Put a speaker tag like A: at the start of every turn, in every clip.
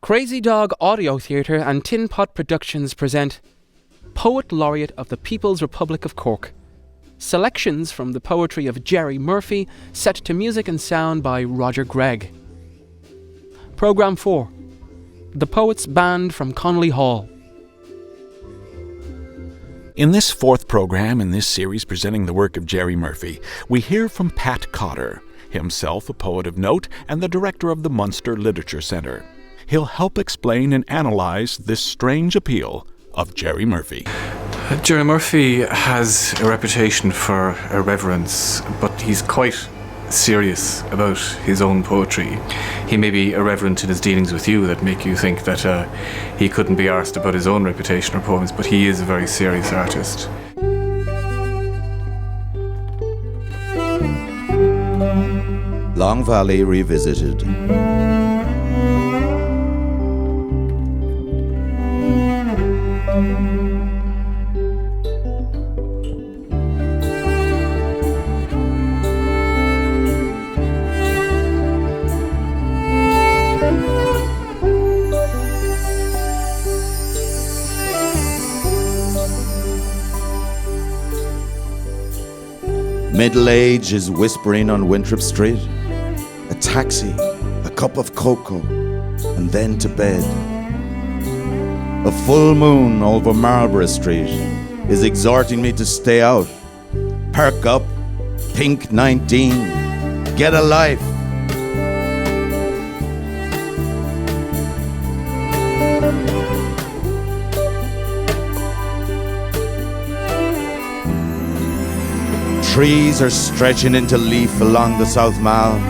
A: Crazy Dog Audio Theatre and Tin Pot Productions present Poet Laureate of the People's Republic of Cork. Selections from the poetry of Gerry Murphy, set to music and sound by Roger Gregg. Programme 4. The Poets Band from Connolly Hall.
B: In this fourth programme in this series presenting the work of Gerry Murphy, we hear from Pat Cotter, himself a poet of note and the director of the Munster Literature Centre. He'll help explain and analyse this strange appeal of Gerry Murphy.
C: Gerry Murphy has a reputation for irreverence, but he's quite serious about his own poetry. He may be irreverent in his dealings with you that make you think that he couldn't be arsed about his own reputation or poems, but he is a very serious artist.
D: Long Valley Revisited. Middle age is whispering on Winthrop Street. A taxi, a cup of cocoa, and then to bed. A full moon over Marlborough Street is exhorting me to stay out. Perk up, pink 19, get a life. Trees are stretching into leaf along the South Mall.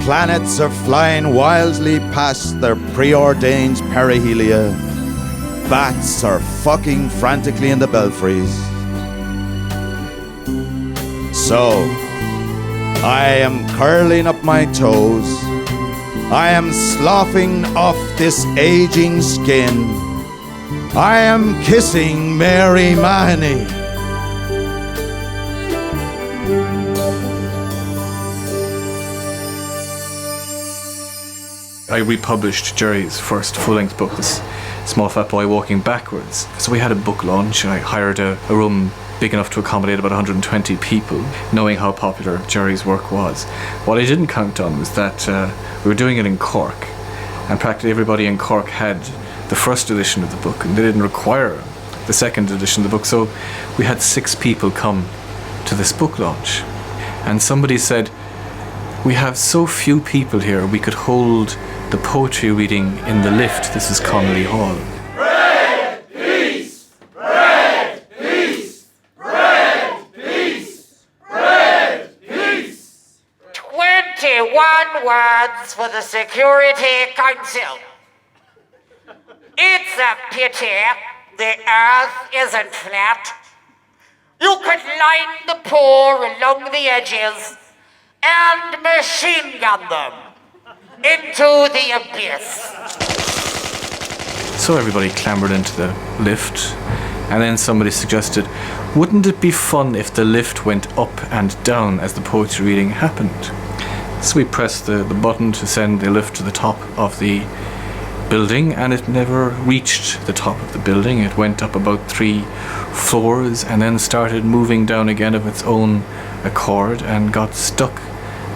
D: Planets are flying wildly past their preordained perihelia. Bats are fucking frantically in the belfries. So, I am curling up my toes. I am sloughing off this aging skin. I am kissing Mary Mahoney.
C: I republished Gerry's first full-length book, this Small Fat Boy Walking Backwards. So we had a book launch and I hired a room big enough to accommodate about 120 people, knowing how popular Gerry's work was. What I didn't count on was that we were doing it in Cork, and practically everybody in Cork had the first edition of the book and they didn't require the second edition of the book. So we had 6 people come to this book launch, and somebody said, "We have so few people here, we could hold the poetry reading in the lift." This is Connolly Hall.
E: Bread, peace! Bread, peace! Bread, peace! Bread, peace!
F: 21 words for the Security Council. It's a pity the earth isn't flat. You could line the poor along the edges and machine gun them into the abyss.
C: So everybody clambered into the lift, and then somebody suggested, wouldn't it be fun if the lift went up and down as the poetry reading happened? So we pressed the button to send the lift to the top of the building, and it never reached the top of the building. It went up about 3 floors and then started moving down again of its own accord and got stuck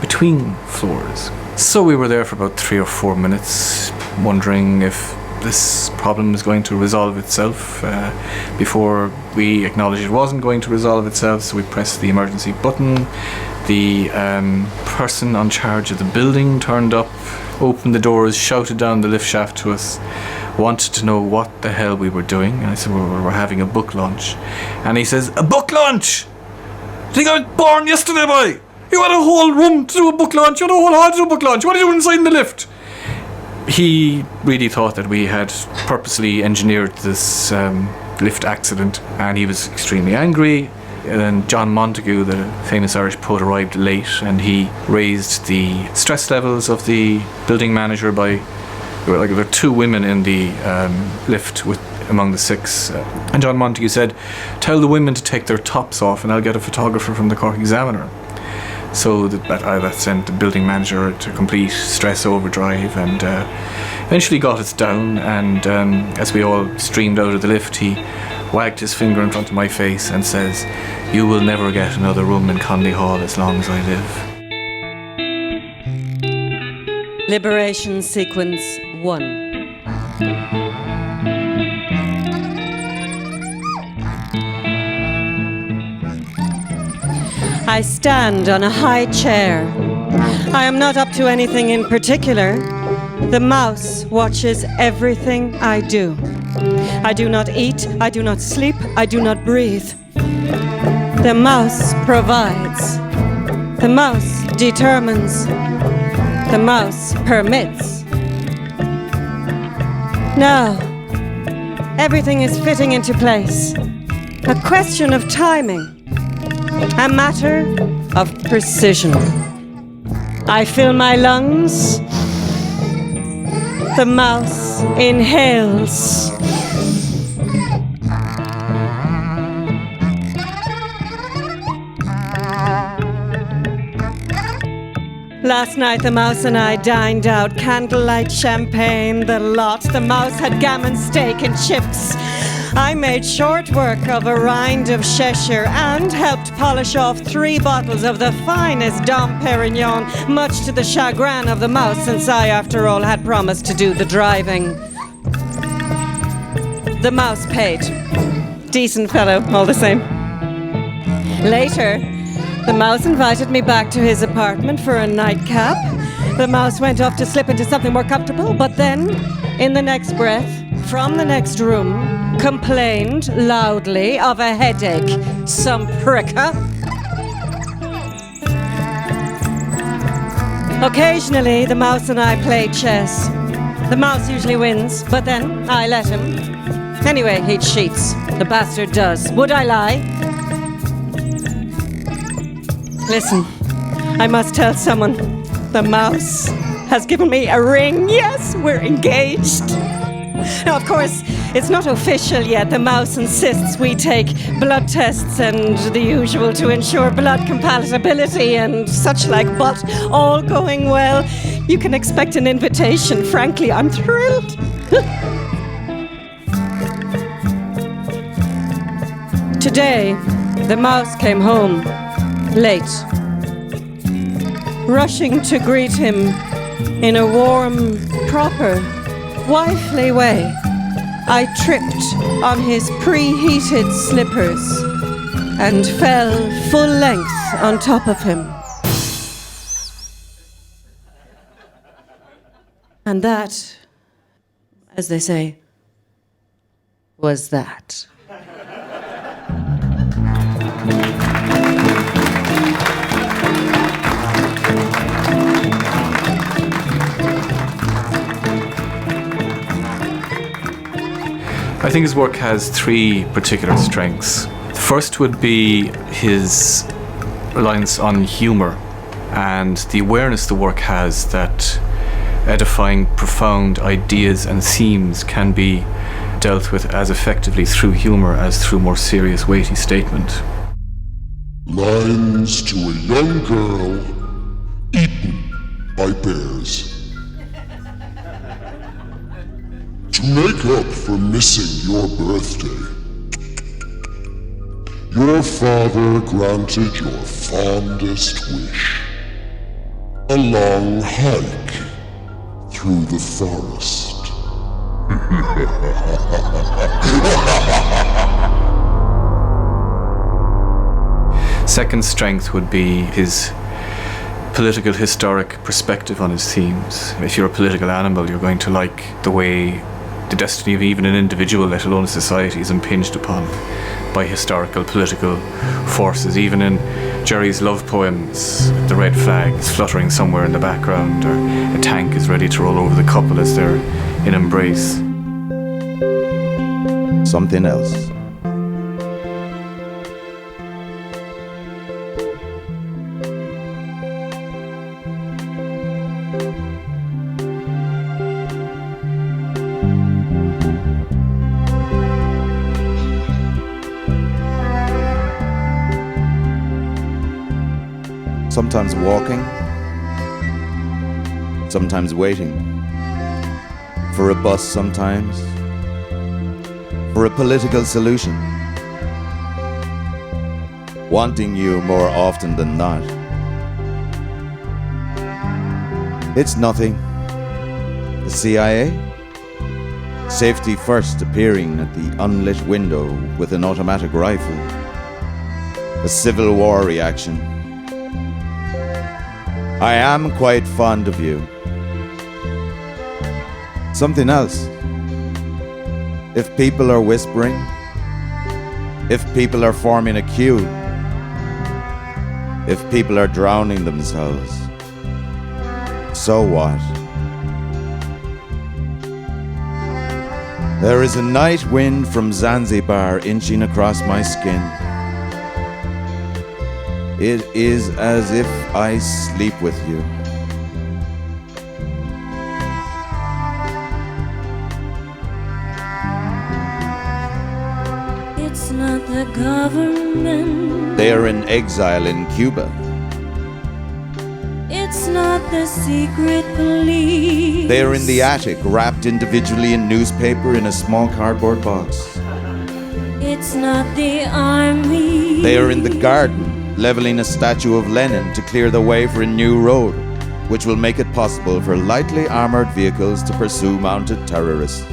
C: between floors. So we were there for about 3 or 4 minutes, wondering if this problem is going to resolve itself before we acknowledged it wasn't going to resolve itself. So we pressed the emergency button. The person on charge of the building turned up, opened the doors, shouted down the lift shaft to us, wanted to know what the hell we were doing. And I said, we're having a book launch. And he says, "A book launch? I think I was born yesterday, boy. You had a whole room to do a book launch. You had a whole hall to do a book launch. What are you doing inside in the lift?" He really thought that we had purposely engineered this lift accident, and he was extremely angry. And then John Montague, the famous Irish poet, arrived late, and he raised the stress levels of the building manager by, there were 2 women in the lift among the 6. And John Montague said, "Tell the women to take their tops off and I'll get a photographer from the Cork Examiner." So that sent the building manager to complete stress overdrive, and eventually got us down. And as we all streamed out of the lift, he wagged his finger in front of my face and says, "You will never get another room in Connolly Hall as long as I live."
G: Liberation Sequence 1. I stand on a high chair. I am not up to anything in particular. The mouse watches everything I do. I do not eat, I do not sleep, I do not breathe. The mouse provides. The mouse determines. The mouse permits. Now, everything is fitting into place. A question of timing. A matter of precision. I fill my lungs. The mouse inhales. Last night the mouse and I dined out, candlelight champagne, the lot. The mouse had gammon steak and chips. I made short work of a rind of Cheshire and helped polish off 3 bottles of the finest Dom Perignon, much to the chagrin of the mouse, since I, after all, had promised to do the driving. The mouse paid. Decent fellow, all the same. Later, the mouse invited me back to his apartment for a nightcap. The mouse went off to slip into something more comfortable, but then, in the next breath, from the next room, complained loudly of a headache. Some prick, huh? Occasionally, the mouse and I played chess. The mouse usually wins, but then I let him. Anyway, he cheats. The bastard does. Would I lie? Listen, I must tell someone. The mouse has given me a ring. Yes, we're engaged. Now, of course, it's not official yet. The mouse insists we take blood tests and the usual to ensure blood compatibility and such like, but all going well, you can expect an invitation. Frankly, I'm thrilled. Today, the mouse came home late, rushing to greet him in a warm, proper, wifely way. I tripped on his preheated slippers and fell full length on top of him. And that, as they say, was that.
C: I think his work has 3 particular strengths. The first would be his reliance on humour and the awareness the work has that edifying, profound ideas and themes can be dealt with as effectively through humour as through more serious, weighty statement.
H: Lines to a young girl eaten by bears. To make up for missing your birthday, your father granted your fondest wish. A long hike through the forest.
C: Second strength would be his political historic perspective on his themes. If you're a political animal, you're going to like the way the destiny of even an individual, let alone a society, is impinged upon by historical political forces. Even in Gerry's love poems, the red flag is fluttering somewhere in the background, or a tank is ready to roll over the couple as they're in embrace.
D: Something else. sometimes walking, sometimes waiting, for a bus sometimes, for a political solution, wanting you more often than not. It's nothing. The CIA? Safety first appearing at the unlit window with an automatic rifle. A Civil War reaction. I am quite fond of you. Something else. If people are whispering, if people are forming a queue, if people are drowning themselves, so what? There is a night wind from Zanzibar inching across my skin. It is as if I sleep with you.
I: It's not the government.
D: They are in exile in Cuba.
I: It's not the secret police.
D: They are in the attic, wrapped individually in newspaper in a small cardboard box.
I: It's not the army.
D: They are in the garden, leveling a statue of Lenin to clear the way for a new road, which will make it possible for lightly armored vehicles to pursue mounted terrorists.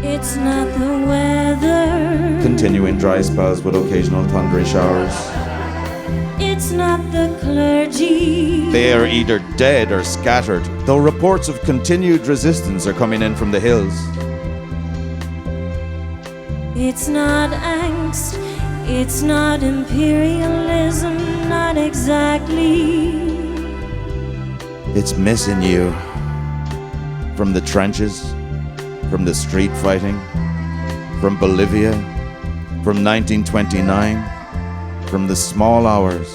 I: It's not the weather.
D: Continuing dry spells with occasional thundery showers.
I: It's not the clergy.
D: They are either dead or scattered, though reports of continued resistance are coming in from the hills.
I: It's not angst. It's not imperialism, not exactly.
D: It's missing you. From the trenches, from the street fighting, from Bolivia, from 1929, from the small hours,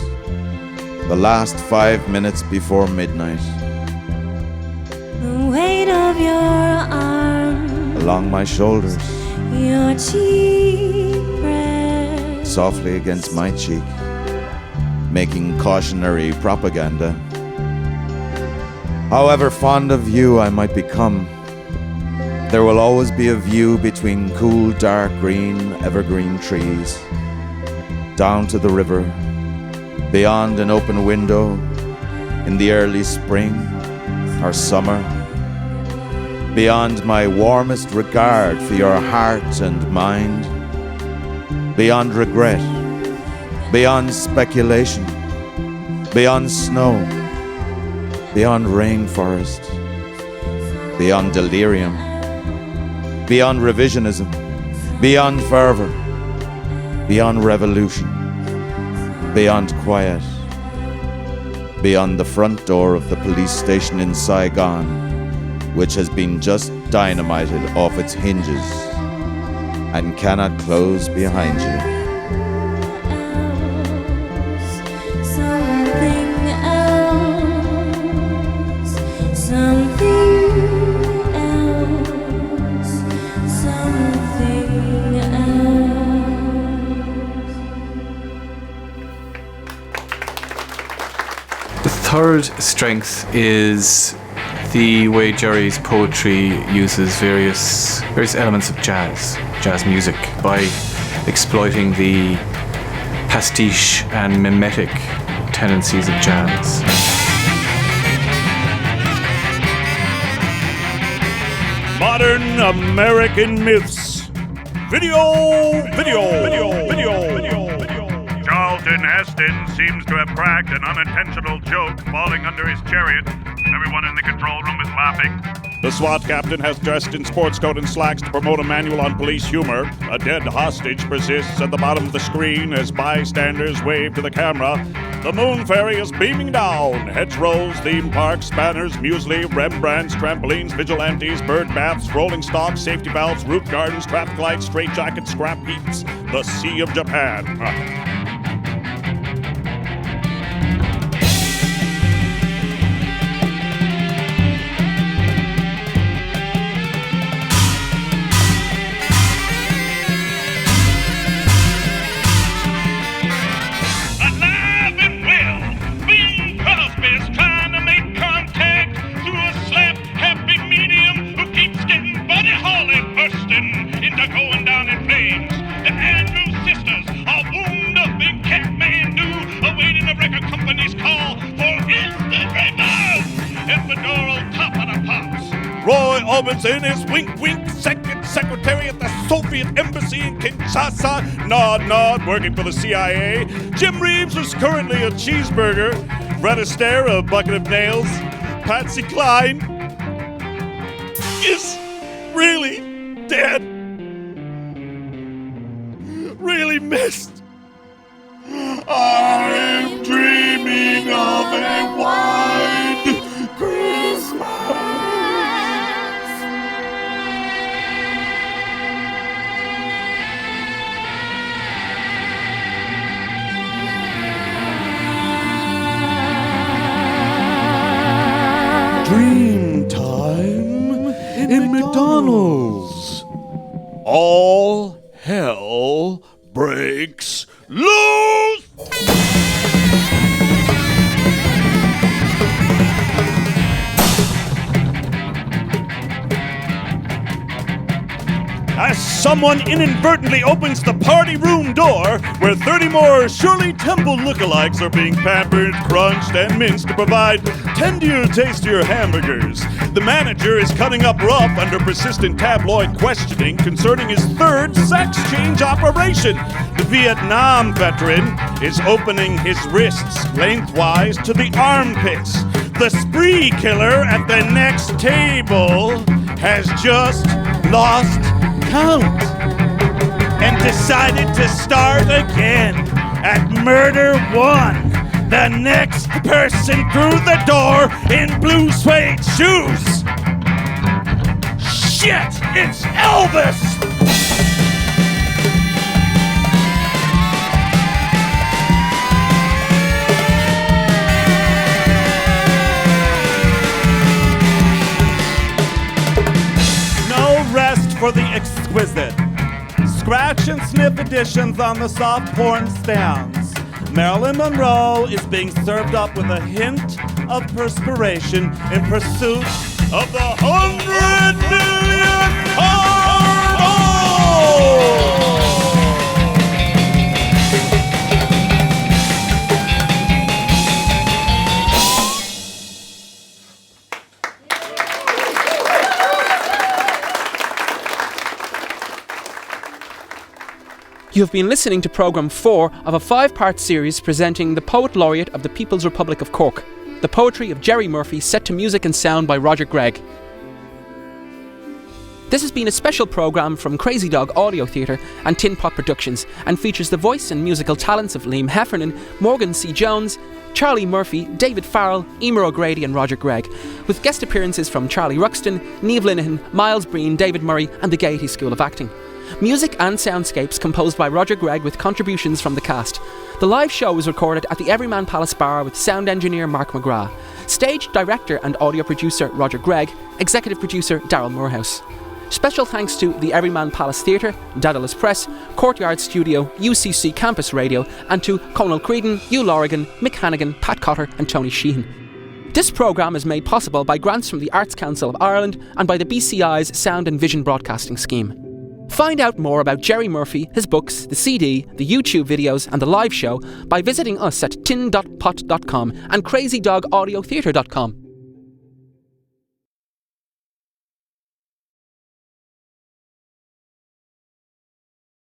D: the last 5 minutes before midnight.
I: The weight of your arm
D: Along my shoulders,
I: your cheek press
D: softly against my cheek, making cautionary propaganda. However fond of you I might become, there will always be a view between cool, dark green, evergreen trees, down to the river, beyond an open window, in the early spring or summer, beyond my warmest regard for your heart and mind, beyond regret, beyond speculation, beyond snow, beyond rainforest, beyond delirium, beyond revisionism, beyond fervor, beyond revolution, beyond quiet, beyond the front door of the police station in Saigon, which has been just dynamited off its hinges and cannot close behind you.
I: something else, something else, something else.
C: The third strength is the way Gerry's poetry uses various elements of jazz music, by exploiting the pastiche and mimetic tendencies of jazz.
J: Modern American myths. Video. Charlton Heston seems to have cracked an unintentional joke falling under his chariot. Everyone in the control room is laughing. The SWAT captain has dressed in sports coat and slacks to promote a manual on police humor. A dead hostage persists at the bottom of the screen as bystanders wave to the camera. The moon fairy is beaming down. Hedgerows, theme parks, banners, muesli, Rembrandts, trampolines, vigilantes, bird baths, rolling stocks, safety valves, roof gardens, traffic lights, straitjackets, scrap heaps. The Sea of Japan. Roy Orbison is wink second secretary at the Soviet embassy in Kinshasa. Nod, working for the CIA. Jim Reeves is currently a cheeseburger. Fred Astaire, a bucket of nails. Patsy Cline is really dead. Really missed. I'm dreaming of a white Christmas.
D: Dream time in McDonald's.
J: All hell breaks loose! As someone inadvertently opens the party room door, where 30 more Shirley Temple lookalikes are being pampered, crunched, and minced to provide tendier, tastier hamburgers. The manager is cutting up rough under persistent tabloid questioning concerning his third sex change operation. The Vietnam veteran is opening his wrists lengthwise to the armpits. The spree killer at the next table has just lost count and decided to start again at murder 1. The next person through the door in blue suede shoes. Shit, it's Elvis! For the exquisite. Scratch and sniff editions on the soft porn stands. Marilyn Monroe is being served up with a hint of perspiration in pursuit of the 100 million pound.
A: You have been listening to Programme 4 of a 5-part series presenting the Poet Laureate of the People's Republic of Cork, the poetry of Gerry Murphy set to music and sound by Roger Gregg. This has been a special programme from Crazy Dog Audio Theatre and Tin Pot Productions and features the voice and musical talents of Liam Heffernan, Morgan C. Jones, Charlie Murphy, David Farrell, Emer O'Grady and Roger Gregg, with guest appearances from Charlie Ruxton, Niamh Linehan, Miles Breen, David Murray and the Gaiety School of Acting. Music and soundscapes composed by Roger Gregg with contributions from the cast. The live show was recorded at the Everyman Palace Bar with sound engineer Mark McGrath, stage director and audio producer Roger Gregg, executive producer Daryl Moorhouse. Special thanks to the Everyman Palace Theatre, Daedalus Press, Courtyard Studio, UCC Campus Radio and to Conal Creedon, Hugh Lorrigan, Mick Hannigan, Pat Cotter and Tony Sheehan. This programme is made possible by grants from the Arts Council of Ireland and by the BCI's Sound and Vision Broadcasting Scheme. Find out more about Gerry Murphy, his books, the CD, the YouTube videos and the live show by visiting us at tin.pot.com and crazydogaudiotheatre.com.